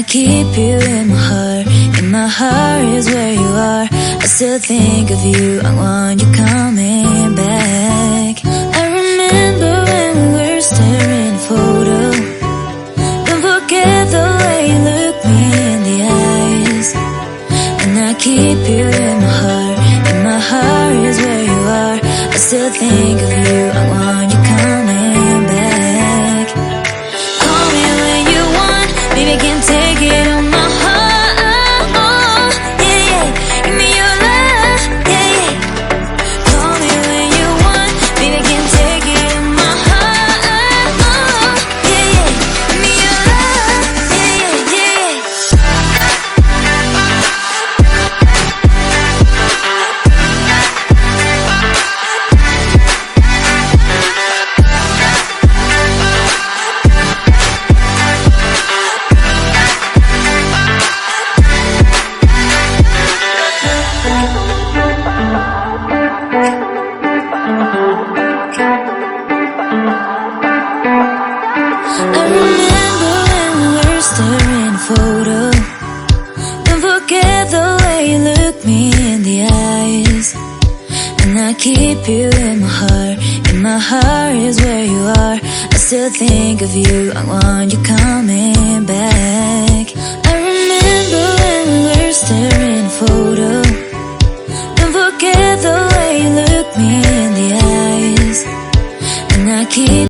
keep you in my heart. In my heart is where you are. I still think of you. I want you coming back. I remember when we were staring at a photo. Don't forget the way you look me in the eyes. And I keep you in my heart. In my heart is where you are. I still think of you. I want you coming back. Call me when you want. Maybe I can take it on my heart. Yeah, yeah. Give me your love. Yeah, yeah. Call me when you want. Maybe I can take it on my heart. Yeah, yeah. Give me your love. Yeah, yeah, yeah. I remember when we were staring at a photo. Don't forget the way you look me in the eyes. And I keep you in my heart. In my heart is where you are. I still think of you. I want you coming back. I remember when we were staring at a photo. Don't forget the way you look me in the eyes. And I keep